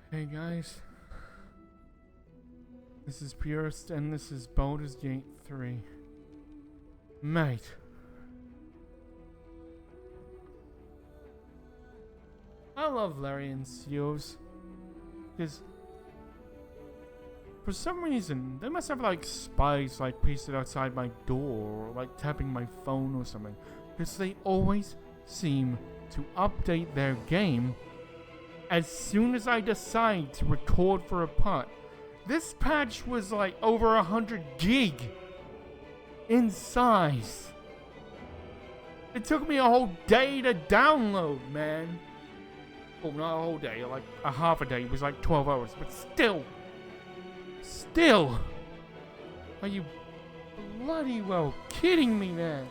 Hey guys, this is Purist and this is Baldur's Gate 3. Mate. I love Larian seals. Because for some reason, they must have like spies like pasted outside my door or like tapping my phone or something. Because they always seem to update their game as soon as I decide to record for a part. This patch was like over 100 gig in size. It took me a whole day to download, man. Well, not a whole day, like a half a day. It was like 12 hours, but still. Are you bloody well kidding me, man?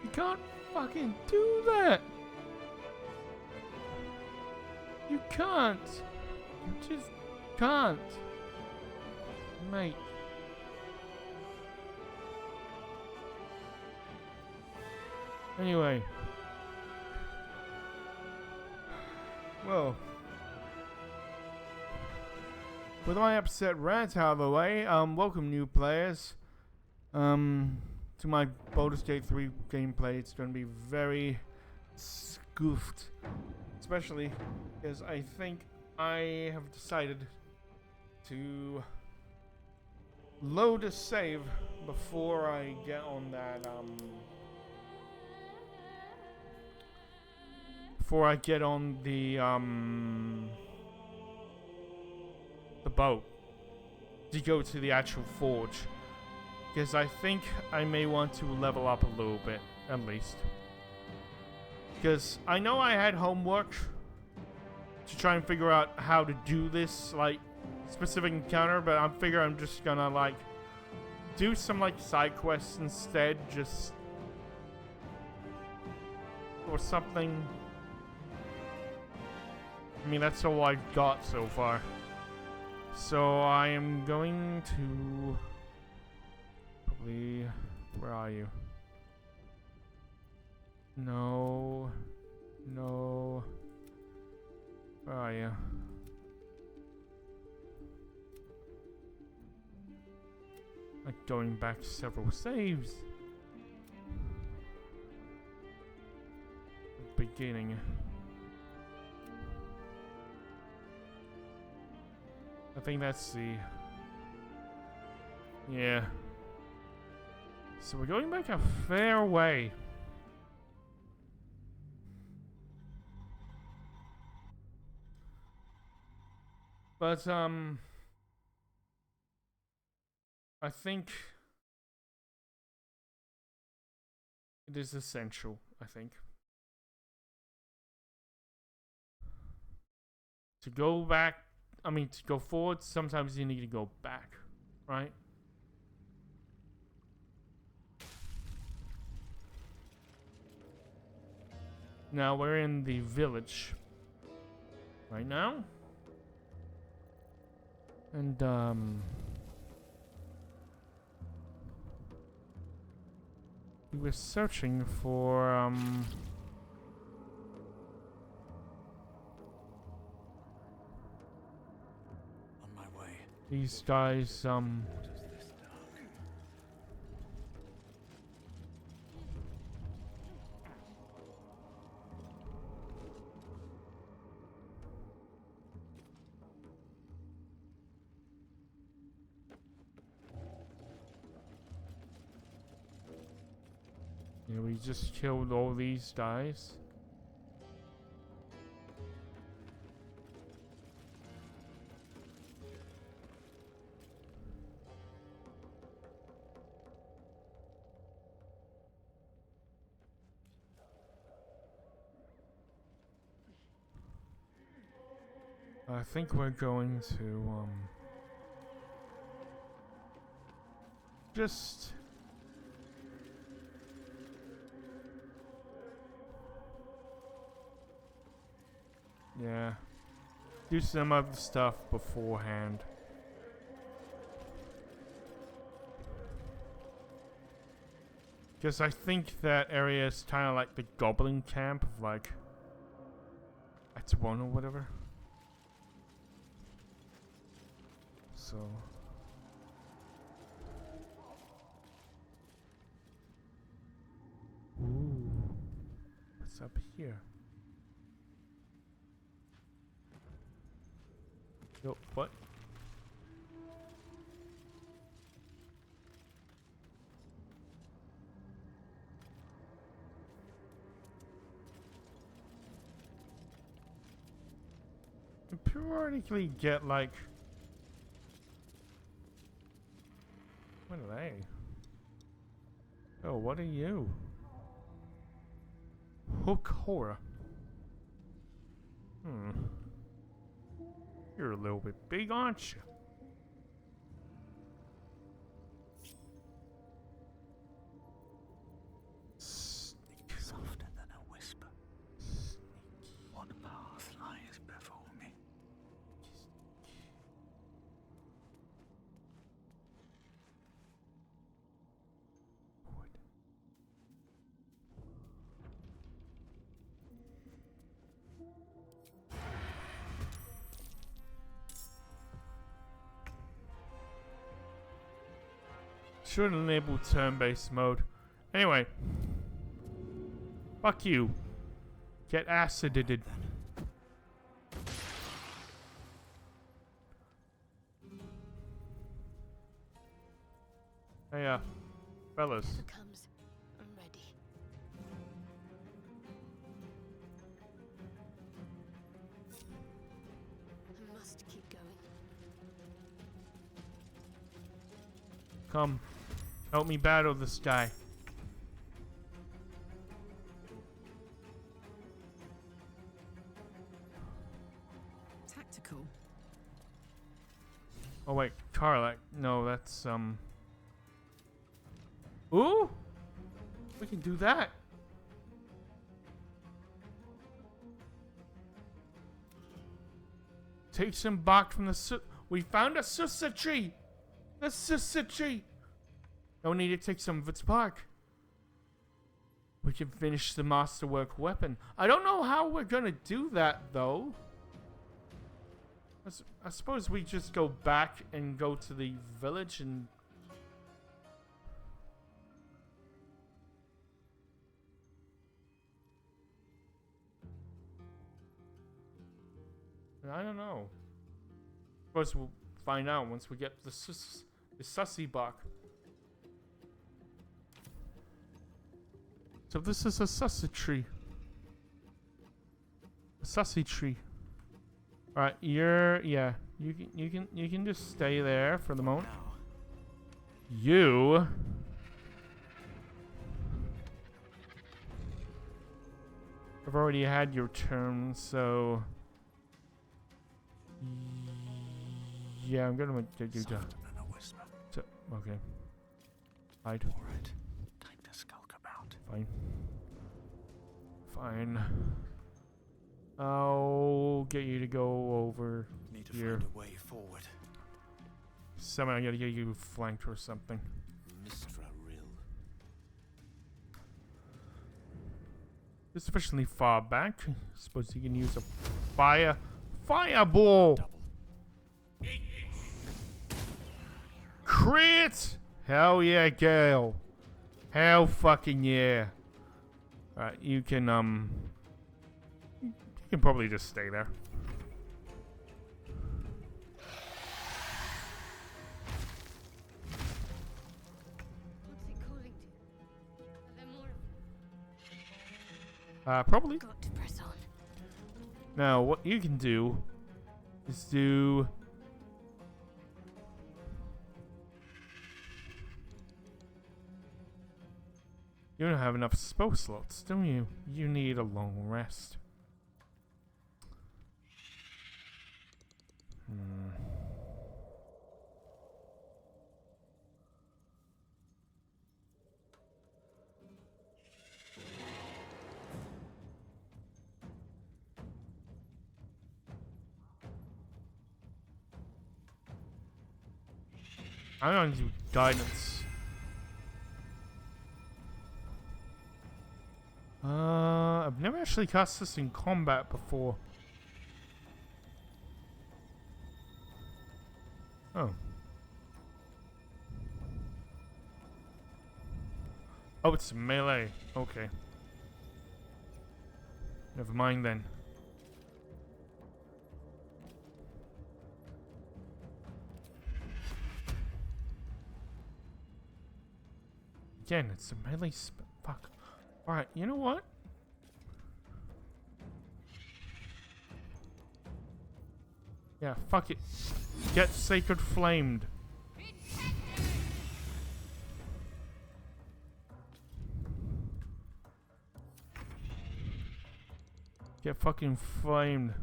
You can't fucking do that. You can't. You just can't. Mate. Anyway. Well. With my upset rant out of the way, welcome new players. To my Baldur's Gate 3 gameplay. It's going to be very scoofed. Especially because I think I have decided to load a save before I get on that before I get on the boat to go to the actual forge, because I think I may want to level up a little bit at least. Because I know I had homework to try and figure out how to do this, like, specific encounter, but I'm just gonna, like, do some, like, side quests instead, just... or something. I mean, that's all I've got so far. So I am going to... probably... where are you? No. Where are you? Like going back several saves. Beginning. I think that's the... yeah. So we're going back a fair way. But, I think it is essential, I think, to go back. I mean, to go forward, sometimes you need to go back, right? Now we're in the village right now. And, we were searching for, On my way. these guys, What is this dark? yeah, we just killed all these guys. I think we're going to, just... yeah. Do some of the stuff beforehand. Because I think that area is kind of like the goblin camp of like... That's one or whatever. So. Ooh. What's up here? Yo, what? You periodically get like. What are they? Oh, what are you? Hook horror. You're a little bit big, aren't you? Softer than a whisper. What path lies before me? Should enable turn-based mode. Anyway. Fuck you. Get acided. Hey, fellas. Whatever comes, I'm ready. I must keep going. Come. Help me battle this guy. Tactical. Oh wait, Carla. No, that's Ooh! We can do that. Take some bark from the we found a susa tree. The susa tree. No need to take some of its bark. We can finish the masterwork weapon. I don't know how we're gonna do that though. I suppose we just go back and go to the village and... I don't know. Suppose we'll find out once we get the sussy bark. So this is a sussy tree. A sussy tree. All right, yeah. You can just stay there for the moment. Now, You. I've already had your turn, so. Yeah, I'm gonna get you to. softer than a whisper. Okay. Hide. All right, time to skulk about. Fine. Fine. I'll get you to go over Need to here. find a way forward. Somehow I gotta get you flanked or something. Mistra Rill. It's sufficiently far back. Suppose you can use a fireball. Double. Crit! Hell yeah, girl. Hell fucking yeah. Alright, you can probably just stay there. What's it calling to? Are there more of them? Probably. Got to press on. Now, what you can do is do... You don't have enough spell slots, don't you? You need a long rest. I'm gonna do guidance. I've never actually cast this in combat before. Oh. Oh, it's melee. Okay. Never mind then. Again, it's a melee fuck. Alright, you know what? Yeah, fuck it. Get sacred flamed. Get fucking flamed.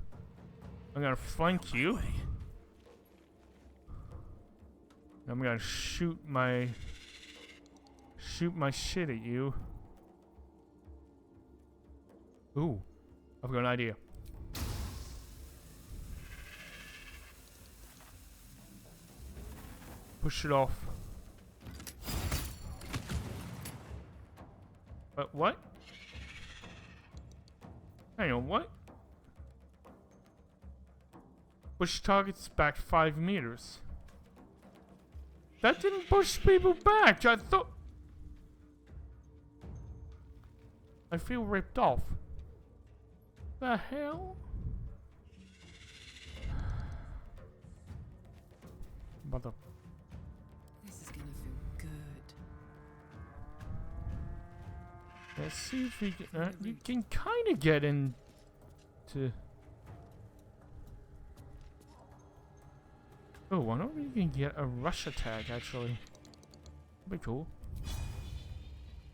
I'm gonna flank you. I'm gonna shoot my shit at you. Ooh, I've got an idea. Push it off. But what? Hang on, what? Push targets back 5 meters. That didn't push people back. I thought. I feel ripped off. The hell? Mother. This is gonna feel good. Let's see if we can. You can kind of get into. Oh, why don't we can get a rush attack actually? That'd be cool.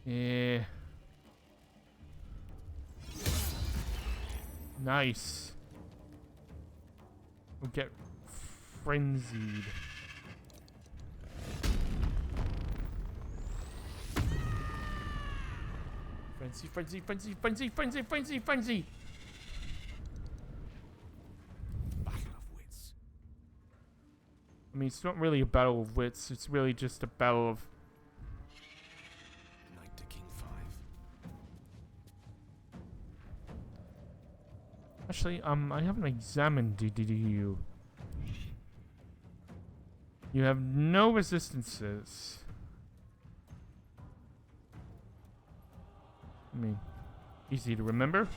Yeah. Nice. We'll get frenzied. Frenzy, frenzy, frenzy, frenzy, frenzy, frenzy, frenzy. Battle of wits. I mean, it's not really a battle of wits. It's really just a battle of. Knight to King 5. Actually, I haven't examined you. You have no resistances. I mean, easy to remember.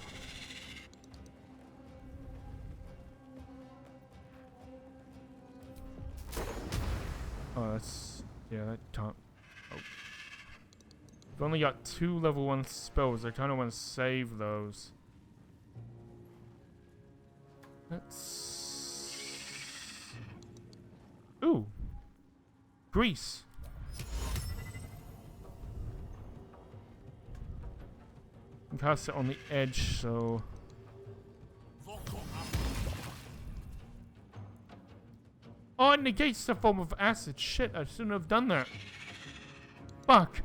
Oh, that's yeah. That taunt. Oh, I've only got 2 level 1 spells. I kind of want to save those. Let's. Ooh, grease. I can cast it on the edge, so. Oh, it negates the form of acid. Shit, I shouldn't have done that. Fuck.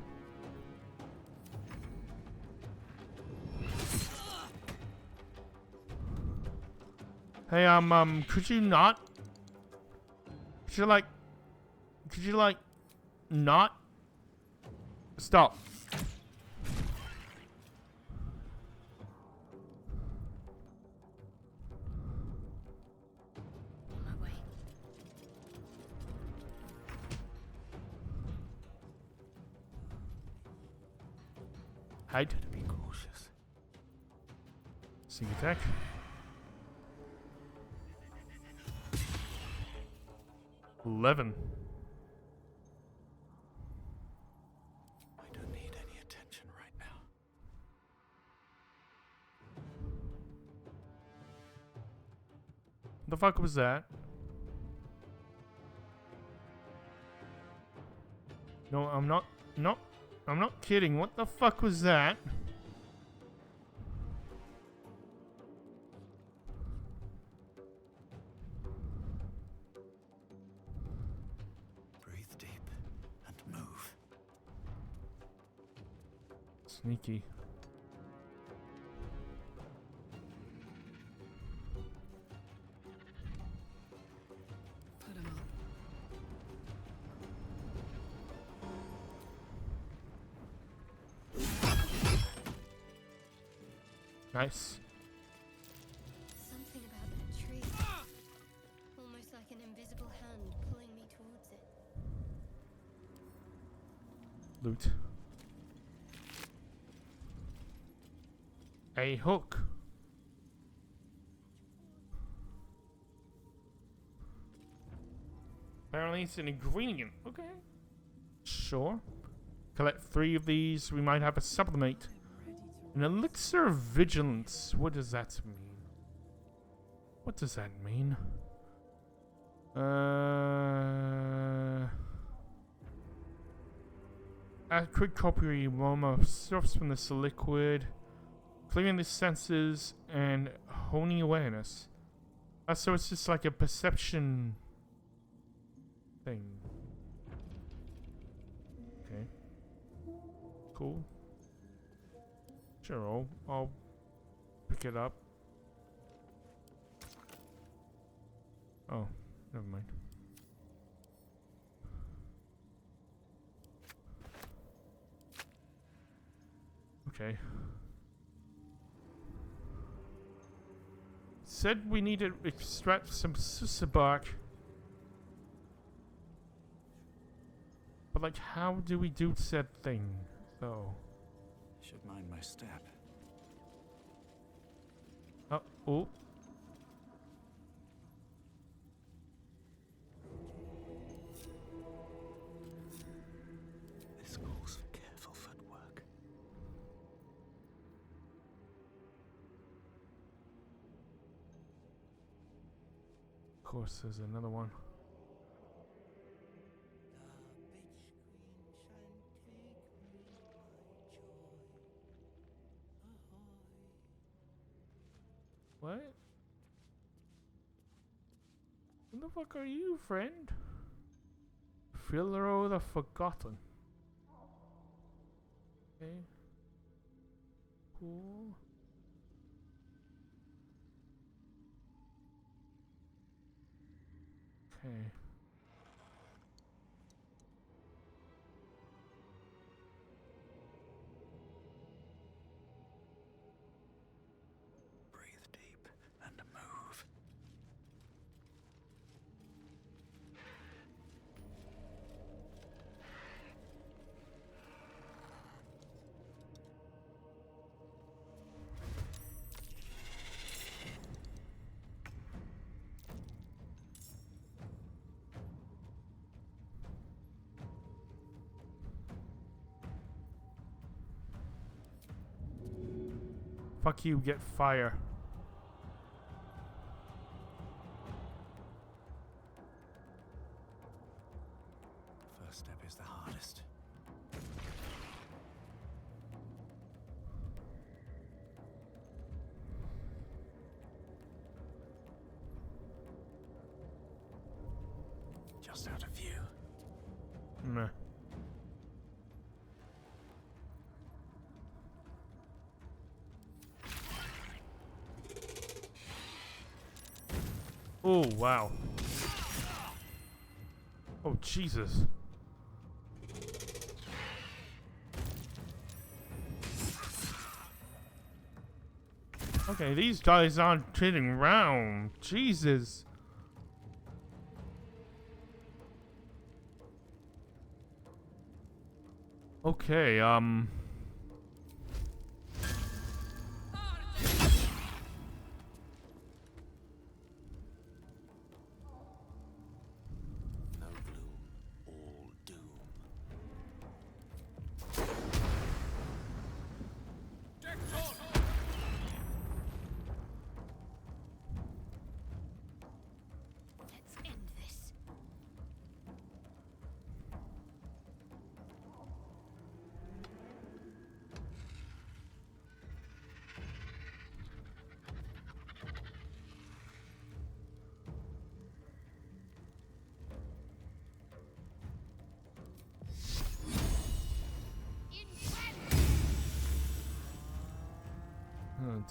Hey, could you not? Could you like, not? Stop. On my way. Hide. To be cautious. Sneak attack. $11. I don't need any attention right now. The fuck was that? No, I'm not. No, I'm not kidding. What the fuck was that? Breathe deep and move. Sneaky. Put 'em on. Nice. Something about that tree. Almost like an invisible hand pulling me loot. A hook. Apparently it's an ingredient. Okay. Sure. Collect 3 of these. We might have a supplement. An elixir of vigilance. What does that mean? What does that mean? Add quick copy aroma surface from this liquid. Clearing the senses and honing awareness. So it's just like a perception thing. Okay. Cool. Sure, I'll pick it up. Oh, never mind. Okay. Said we need to extract some bark. But like, how do we do said thing, though? Should mind my step. Oh. This calls for careful footwork. Of course, there's another one. What? Who the fuck are you, friend? Philero the Forgotten. Okay. Cool. Okay. Breathe deep and move. Fuck you, get fire. First step is the hardest. Just out of view. Meh. Oh, wow. Oh, Jesus. Okay, these guys aren't kidding around. Jesus. Okay, No gloom, all doom. Let's end this.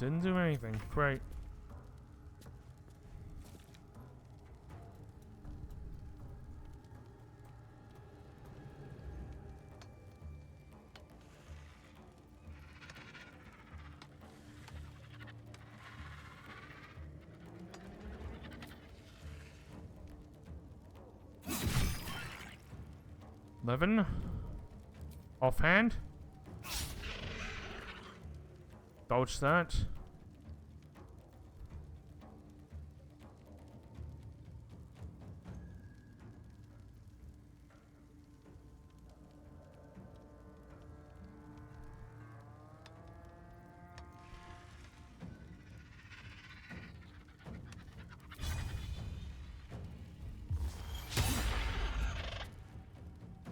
didn't do anything. Great. $11. Offhand? Dodge that.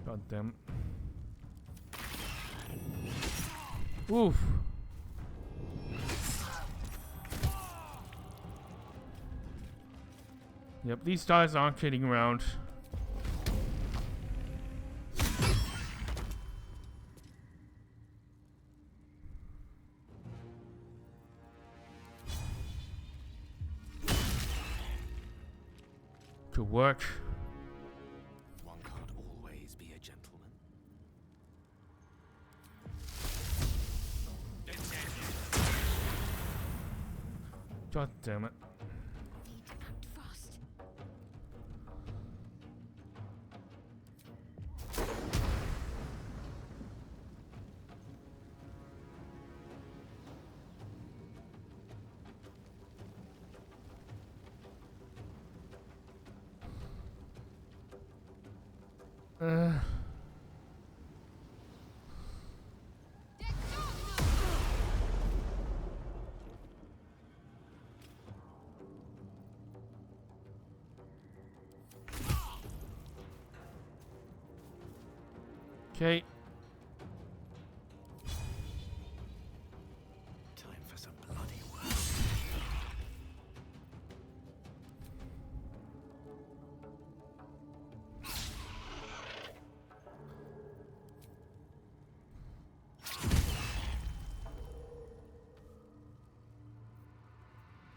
God damn it. Oof. Yep, these guys aren't kidding around. Good work. One can't always be a gentleman. God damn it. Need to act fast. Uh. Okay. Time for some bloody work.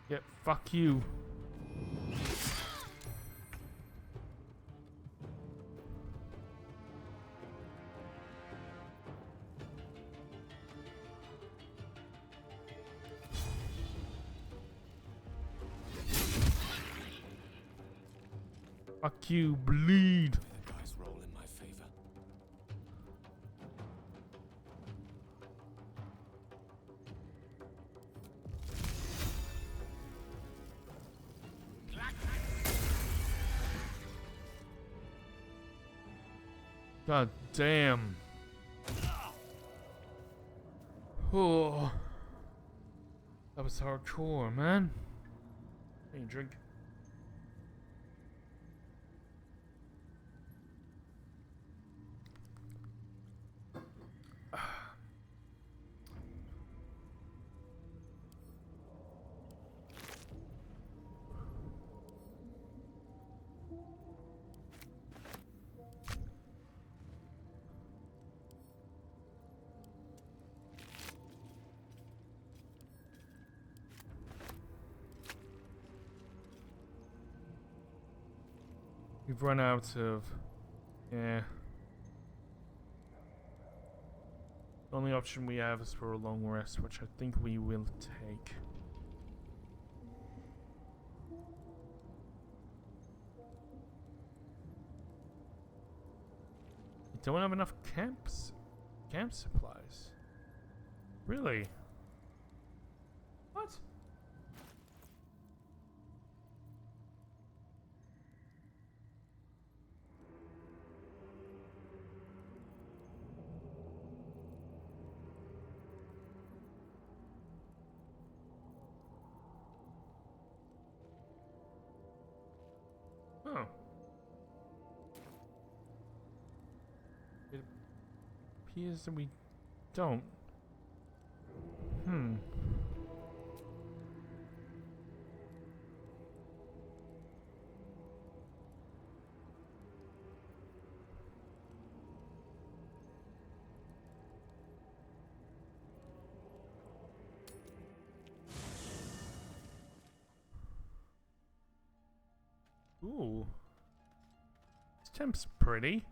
Yep, fuck you. Fuck you, bleed. The dice roll in my favor. God damn. Oh. That was hardcore, man. Hey, drink. We've run out of... Yeah. The only option we have is for a long rest, which I think we will take. We don't have enough camp supplies. Really? What? Oh. It appears that we don't. Hmm. Ooh. This temp's pretty.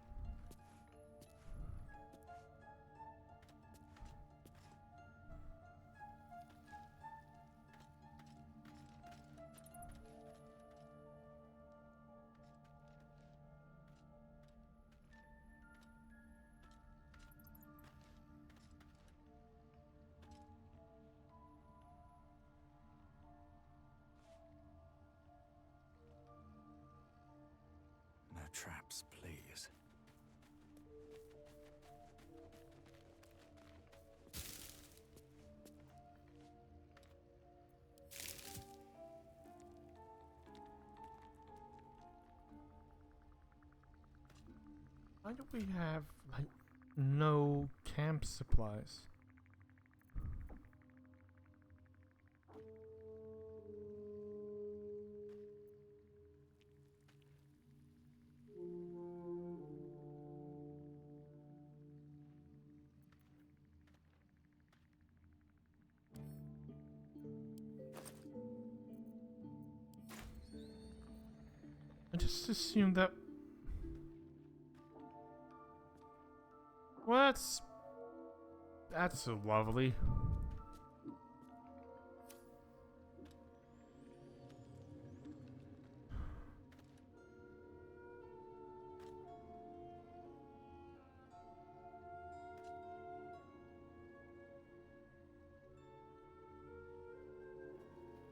traps, please. Why do we have, like, no camp supplies? I just assumed that. Well, that's so lovely.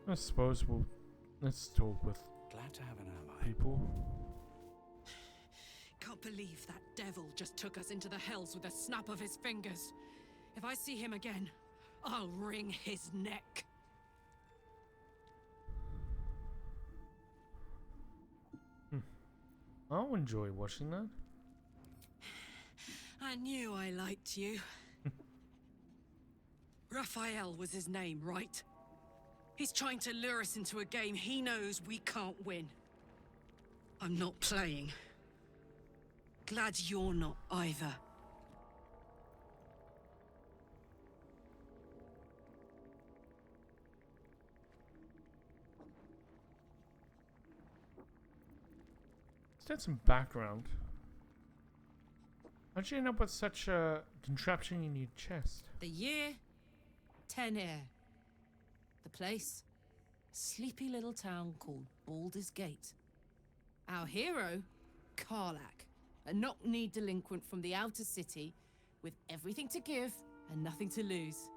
I suppose let's talk with Glad to have an ally. people. Can't believe that devil just took us into the hells with a snap of his fingers. If I see him again, I'll wring his neck. I'll enjoy watching that. I knew I liked you. Raphael was his name, right? He's trying to lure us into a game he knows we can't win. I'm not playing. Glad you're not either. Let's get some background. How'd you end up with such a contraption in your chest? The year, 10 air. The place, sleepy little town called Baldur's Gate. Our hero, Karlak, a knock-kneed delinquent from the outer city with everything to give and nothing to lose.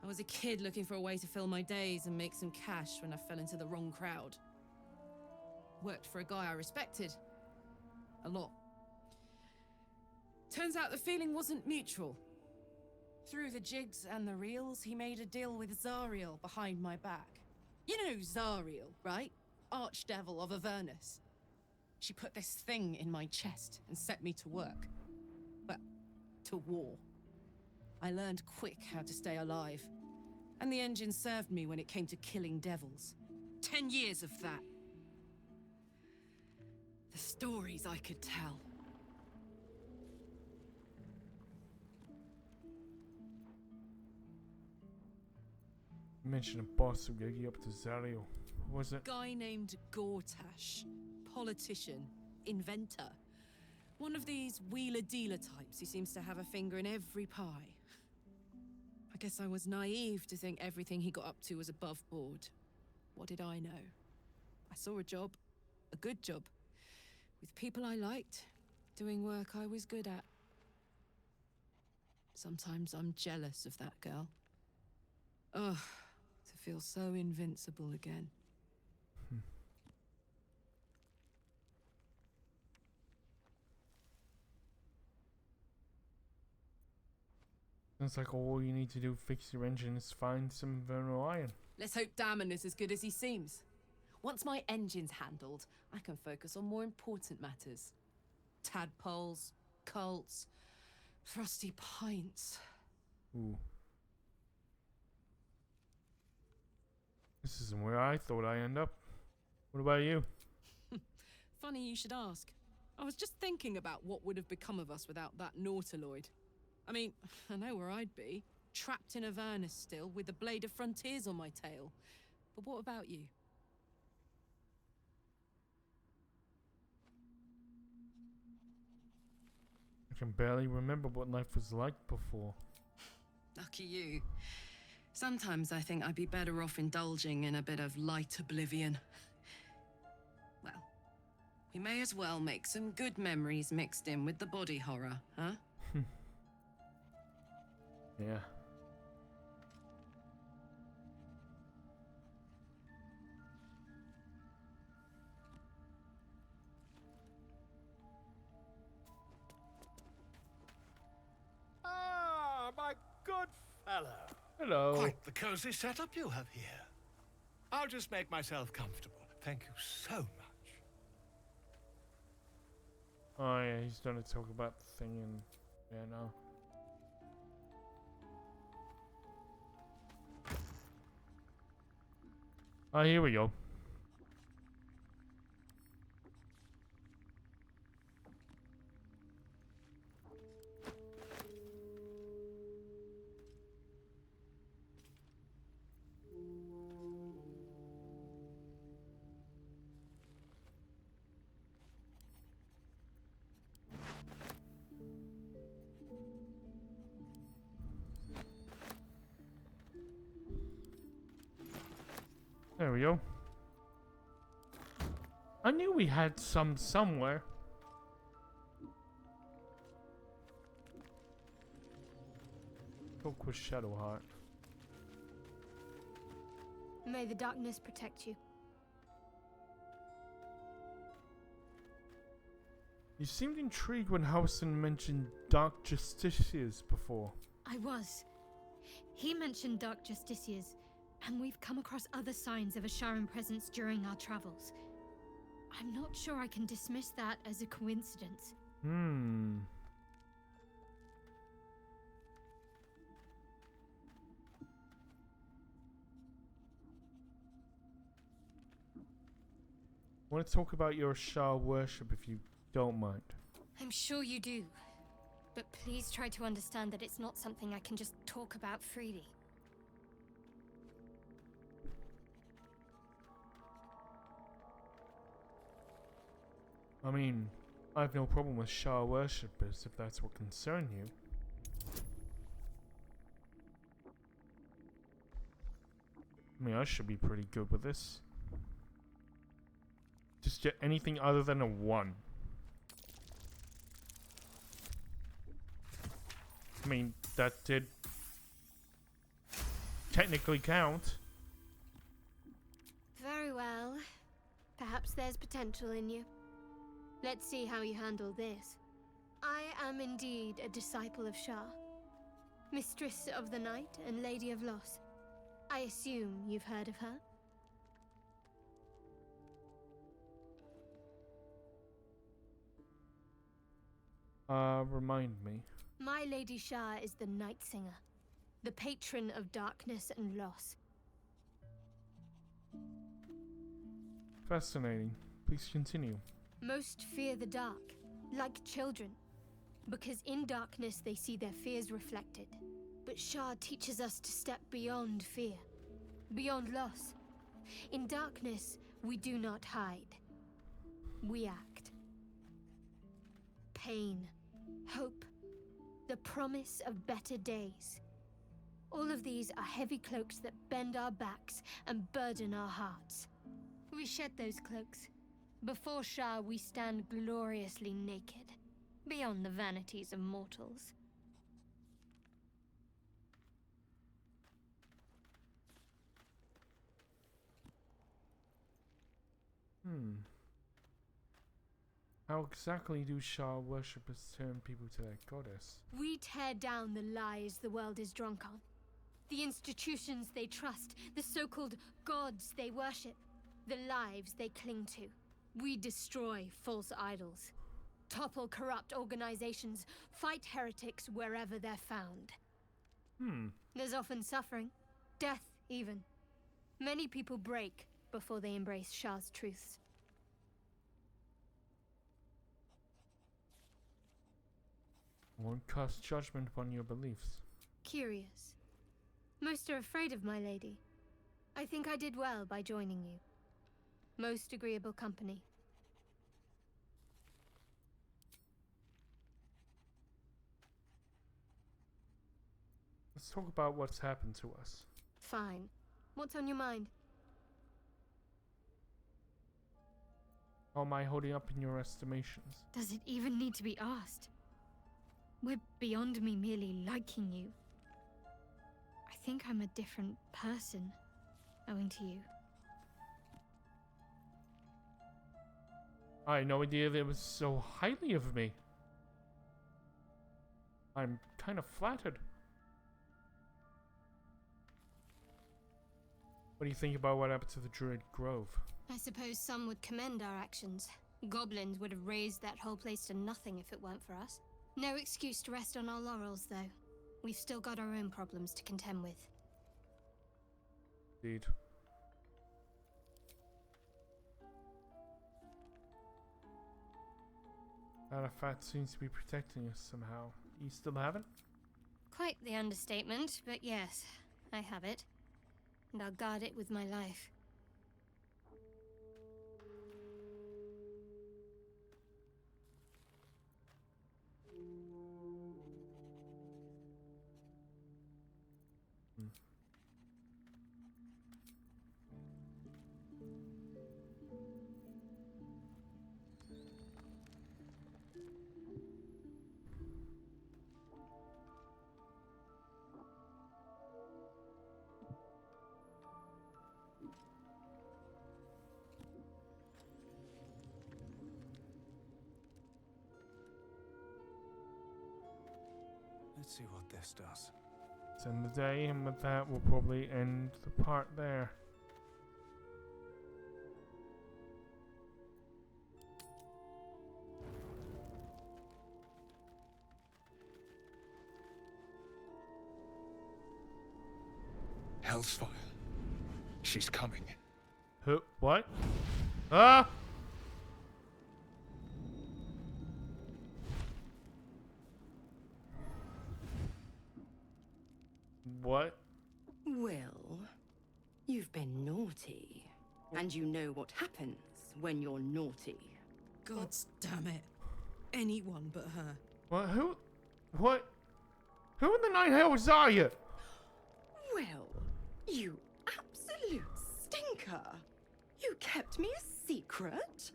I was a kid looking for a way to fill my days and make some cash when I fell into the wrong crowd. Worked for a guy I respected. A lot. Turns out the feeling wasn't mutual. Through the jigs and the reels, he made a deal with Zariel behind my back. You know Zariel, right? Archdevil of Avernus. She put this thing in my chest and set me to work. Well, to war. I learned quick how to stay alive. And the engine served me when it came to killing devils. 10 years of that. The stories I could tell. You mentioned a boss who gave you up to Zariel. What was it? Guy named Gortash. Politician. Inventor. One of these wheeler-dealer types who seems to have a finger in every pie. I guess I was naive to think everything he got up to was above board. What did I know? I saw a job. A good job. With people I liked. Doing work I was good at. Sometimes I'm jealous of that girl. Ugh. To feel so invincible again. Sounds like all you need to do to fix your engine is find some Vernal iron. Let's hope Damon is as good as he seems. Once my engine's handled, I can focus on more important matters. Tadpoles, cults, frosty pints. Ooh. This isn't where I thought I'd end up. What about you? Funny you should ask. I was just thinking about what would have become of us without that Nautiloid. I mean, I know where I'd be. Trapped in Avernus still, with the Blade of Frontiers on my tail. But what about you? I can barely remember what life was like before. Lucky you. Sometimes I think I'd be better off indulging in a bit of light oblivion. Well, we may as well make some good memories mixed in with the body horror, huh? Yeah. good fellow. Hello. Quite the cozy setup you have here. I'll just make myself comfortable. Thank you so much. Oh yeah, he's gonna talk about the thing and yeah, no. Oh, here we go. There we go. I knew we had some somewhere. Talk with Shadowheart. May the darkness protect you. You seemed intrigued when Howson mentioned Dark Justiciars before. I was. He mentioned Dark Justiciars, and we've come across other signs of a Sharon presence during our travels. I'm not sure I can dismiss that as a coincidence. I want to talk about your Shah worship if you don't mind. I'm sure you do. But please try to understand that it's not something I can just talk about freely. I mean, I have no problem with Shah worshippers if that's what concerns you. I mean, I should be pretty good with this. Just get anything other than a 1. I mean, that did technically count. Very well. Perhaps there's potential in you. Let's see how you handle this. I am indeed a disciple of Shah, Mistress of the Night and Lady of Loss. I assume you've heard of her? Remind me. My Lady Shah is the Night Singer, the patron of darkness and loss. Fascinating. Please continue. Most fear the dark, like children, because in darkness they see their fears reflected. But Shah teaches us to step beyond fear, beyond loss. In darkness, we do not hide. We act. Pain, hope, the promise of better days. All of these are heavy cloaks that bend our backs and burden our hearts. We shed those cloaks. Before Shah, we stand gloriously naked, beyond the vanities of mortals. How exactly do Shah worshippers turn people to their goddess? We tear down the lies the world is drunk on. The institutions they trust, the so-called gods they worship, the lives they cling to. We destroy false idols, topple corrupt organizations, fight heretics wherever they're found. There's often suffering, death even. Many people break before they embrace Shah's truths. I won't cast judgment upon your beliefs. Curious. Most are afraid of my lady. I think I did well by joining you. Most agreeable company. Let's talk about what's happened to us. Fine. What's on your mind? How am I holding up in your estimations? Does it even need to be asked? We're beyond me merely liking you. I think I'm a different person, owing to you. I had no idea that it was so highly of me. I'm kind of flattered. What do you think about what happened to the Druid Grove? I suppose some would commend our actions. Goblins would have razed that whole place to nothing if it weren't for us. No excuse to rest on our laurels, though. We've still got our own problems to contend with. Indeed. Artifact seems to be protecting us somehow. You still have it? Quite the understatement, but yes, I have it. And I'll guard it with my life. Let's see what this does. Let's end the day, and with that, we'll probably end the part there. Hellsfire. She's coming. Who? What? Ah! What? Well, you've been naughty. And you know what happens when you're naughty. God damn it. Anyone but her. What? Who? What? Who in the nine hells are you? Well, you absolute stinker. You kept me a secret?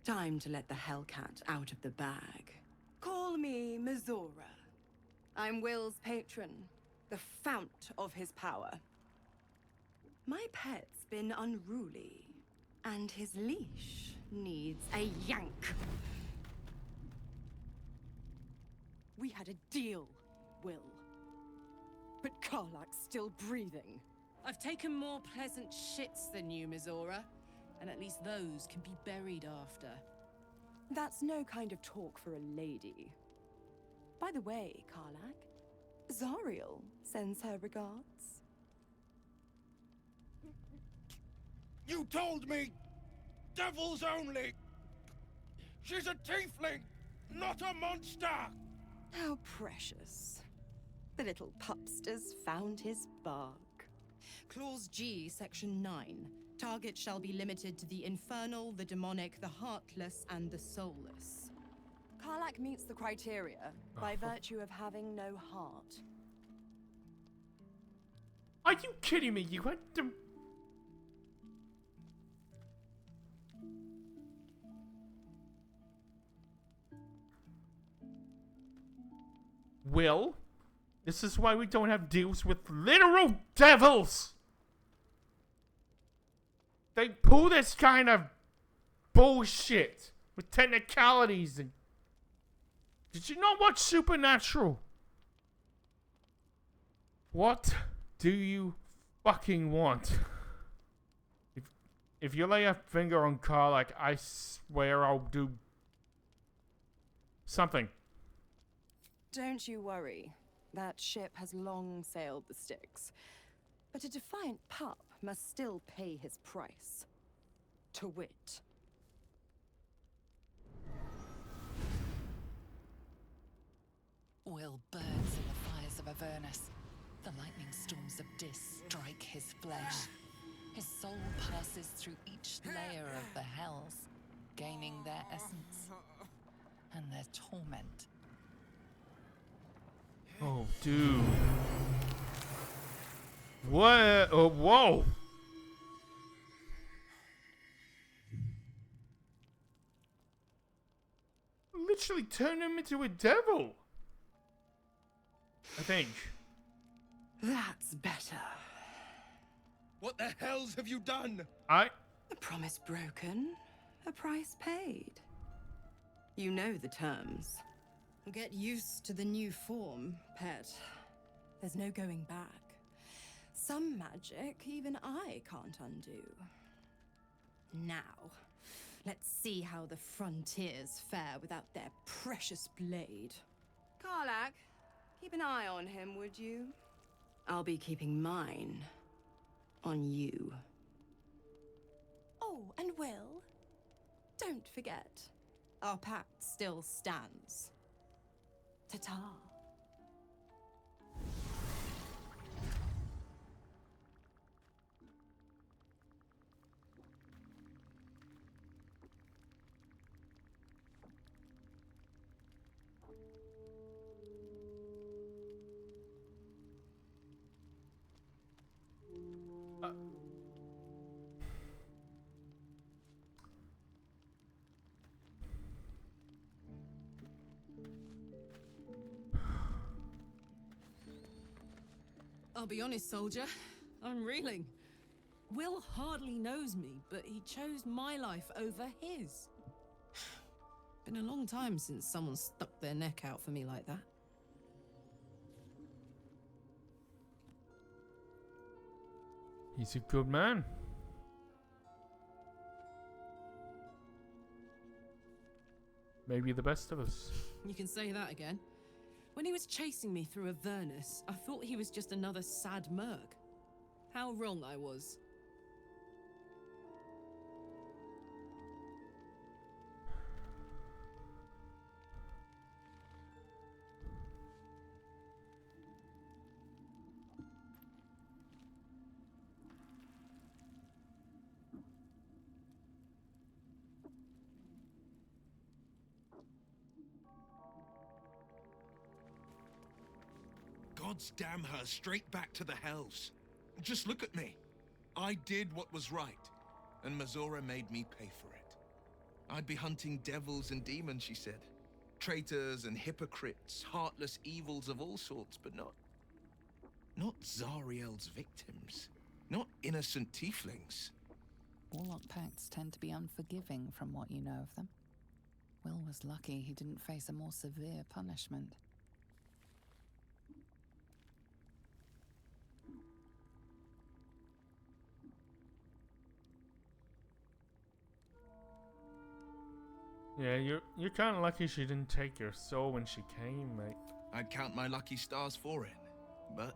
Time to let the Hellcat out of the bag. Call me Mizora. I'm Will's patron, the fount of his power. My pet's been unruly, and his leash needs a yank. We had a deal, Will. But Karlak's still breathing. I've taken more pleasant shits than you, Mizora. And at least those can be buried after. That's no kind of talk for a lady. By the way, Karlak, Zariel sends her regards. You told me! Devils only! She's a tiefling, not a monster! How precious. The little pupster's found his bark. Clause G, Section 9. Target shall be limited to the infernal, the demonic, the heartless, and the soulless. Karlak meets the criteria by virtue of having no heart. Are you kidding me? You had to... Will, this is why we don't have deals with literal devils! They pull this kind of bullshit with technicalities and... Did you not watch Supernatural? What do you fucking want? If you lay a finger on Karlak, I swear I'll do... something. Don't you worry. That ship has long sailed the Styx. But a defiant pup must still pay his price. To wit. Will burns in the fires of Avernus. The lightning storms of Dis strike his flesh. His soul passes through each layer of the hells, gaining their essence and their torment. Oh, dude. What? Oh, whoa. Literally turn him into a devil. I think. That's better. What the hells have you done? A promise broken, a price paid. You know the terms. Get used to the new form, pet. There's no going back. Some magic even I can't undo. Now, let's see how the frontiers fare without their precious blade. Karlak, keep an eye on him, would you? I'll be keeping mine on you. Oh, and Will, don't forget, our pact still stands. Ta-ta. I'll be honest, soldier. I'm reeling. Will hardly knows me, but he chose my life over his. Been a long time since someone stuck their neck out for me like that. He's a good man. Maybe the best of us. You can say that again. When he was chasing me through Avernus, I thought he was just another sad merc. How wrong I was. Gods damn her, straight back to the hells. Just look at me. I did what was right, and Mazora made me pay for it. I'd be hunting devils and demons, she said. Traitors and hypocrites, heartless evils of all sorts, but not Zariel's victims. Not innocent tieflings. Warlock pacts tend to be unforgiving from what you know of them. Will was lucky he didn't face a more severe punishment. Yeah, you're kind of lucky she didn't take your soul when she came, mate. I'd count my lucky stars for it, but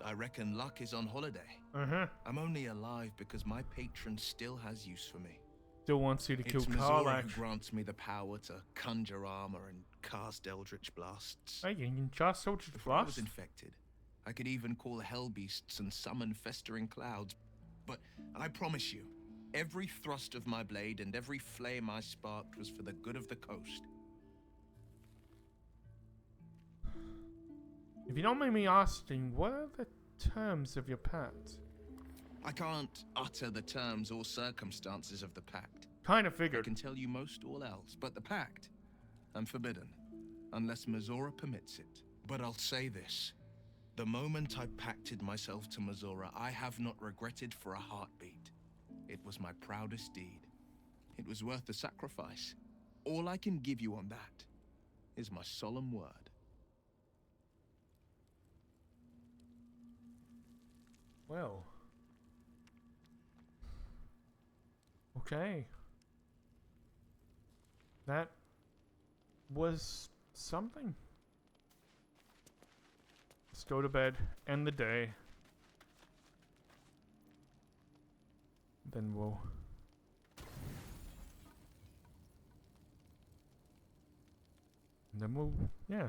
I reckon luck is on holiday. I'm only alive because my patron still has use for me. Still wants you to kill It's Mazora Karlak. who grants me the power to conjure armor and cast eldritch blasts. Hey, you can cast Eldritch Before I was Blast. infected, I could even call hell beasts and summon festering clouds. But I promise you, every thrust of my blade and every flame I sparked was for the good of the coast. If you don't mind me asking, what are the terms of your pact? I can't utter the terms or circumstances of the pact. Kind of I figured. can tell you most all else, but the pact, I'm forbidden, unless Mazora permits it. But I'll say this. The moment I pacted myself to Mazora, I have not regretted for a heartbeat. It was my proudest deed. It was worth the sacrifice. All I can give you on that is my solemn word. Well. Okay. That was something. Let's go to bed. End the day. Then we'll... yeah.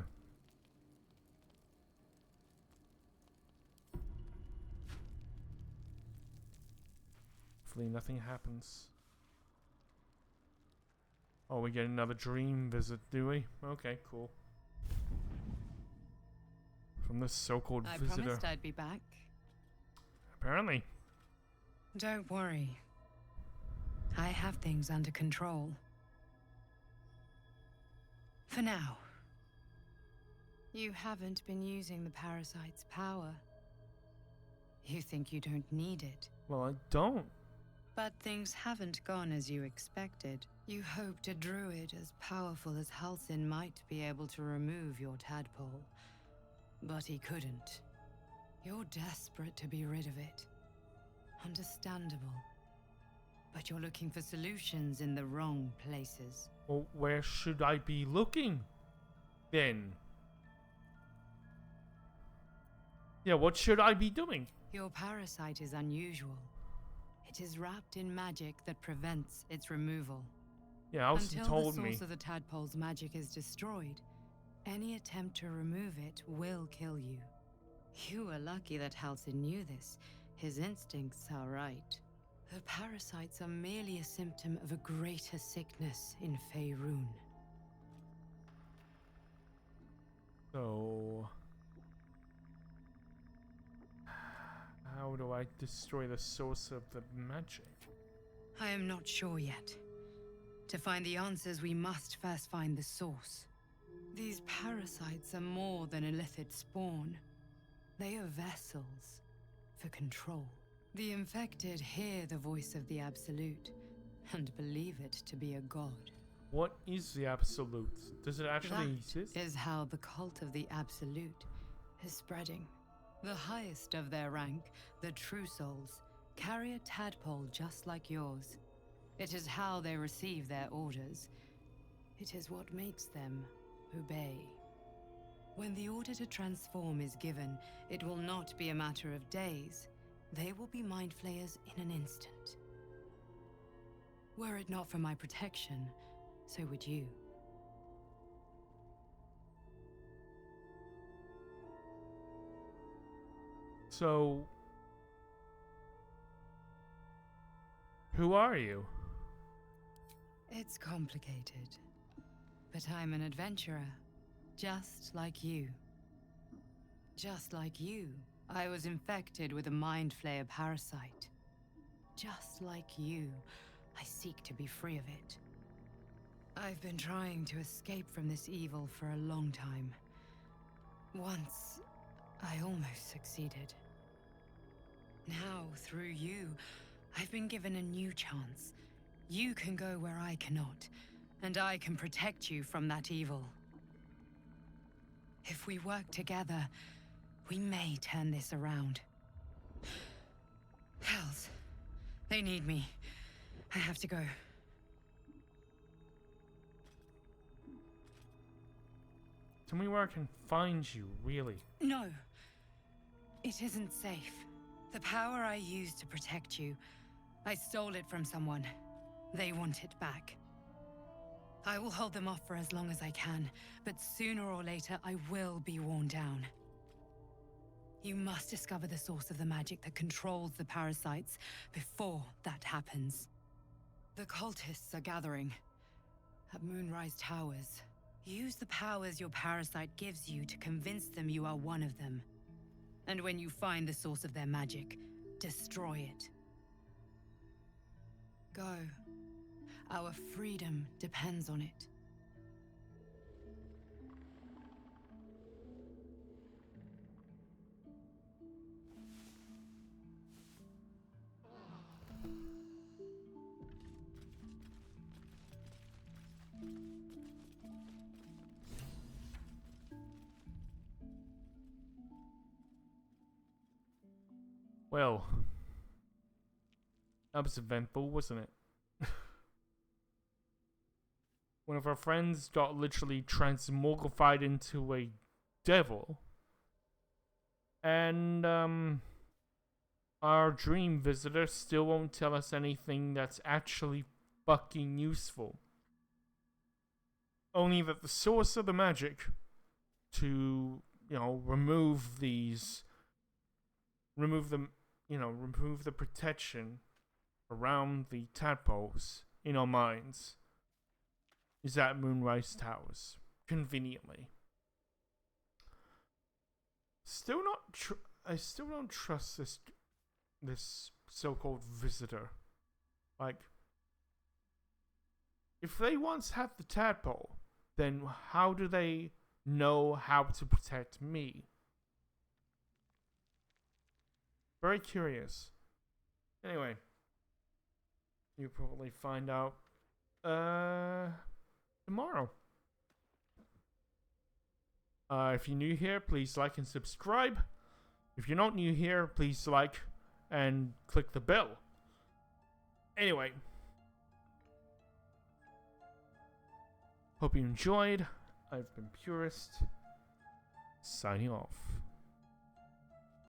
Hopefully nothing happens. Oh, we get another dream visit, do we? Okay, cool. From this so-called visitor. I promised I'd be back. Apparently. Don't worry. I have things under control. For now. You haven't been using the parasite's power. You think you don't need it. Well, I don't. But things haven't gone as you expected. You hoped a druid as powerful as Halsin might be able to remove your tadpole. But he couldn't. You're desperate to be rid of it. Understandable. But you're looking for solutions in the wrong places. Well, where should I be looking then? Yeah, what should I be doing? Your parasite is unusual. It is wrapped in magic that prevents its removal. Yeah, Alison Until told the me. source of the tadpole's magic is destroyed, any attempt to remove it will kill you. You were lucky that Halsin knew this. His instincts are right. The parasites are merely a symptom of a greater sickness in Faerun. So, how do I destroy the source of the magic? I am not sure yet. To find the answers, we must first find the source. These parasites are more than a lithid spawn. They are vessels for control. The infected hear the voice of the Absolute and believe it to be a god. What is the Absolute? Does it actually exist? That is how the cult of the Absolute is spreading. The highest of their rank, the True Souls, carry a tadpole just like yours. It is how they receive their orders. It is what makes them obey. When the order to transform is given, it will not be a matter of days. They will be mind flayers in an instant. Were it not for my protection, so would you. So, who are you? It's complicated, but I'm an adventurer, just like you. Just like you, I was infected with a mind flayer parasite. Just like you, I seek to be free of it. I've been trying to escape from this evil for a long time. Once, I almost succeeded. Now, through you, I've been given a new chance. You can go where I cannot, and I can protect you from that evil. If we work together, we may turn this around. Hells, they need me. I have to go. Tell me where I can find you, really. No. It isn't safe. The power I used to protect you, I stole it from someone. They want it back. I will hold them off for as long as I can, but sooner or later I will be worn down. You must discover the source of the magic that controls the parasites before that happens. The cultists are gathering at Moonrise Towers. Use the powers your parasite gives you to convince them you are one of them. And when you find the source of their magic, destroy it. Go. Our freedom depends on it. Well, that was eventful, wasn't it? One of our friends got literally transmogrified into a devil. And, our dream visitor still won't tell us anything that's actually fucking useful. Only that the source of the magic to, remove the protection around the tadpoles in our minds is at Moonrise Towers, conveniently. I still don't trust this so-called visitor. Like, if they once have the tadpole, then how do they know how to protect me? Very curious. Anyway, you'll probably find out tomorrow. If you're new here, please like and subscribe. If you're not new here, please like and click the bell. Anyway, hope you enjoyed. I've been Purist, signing off.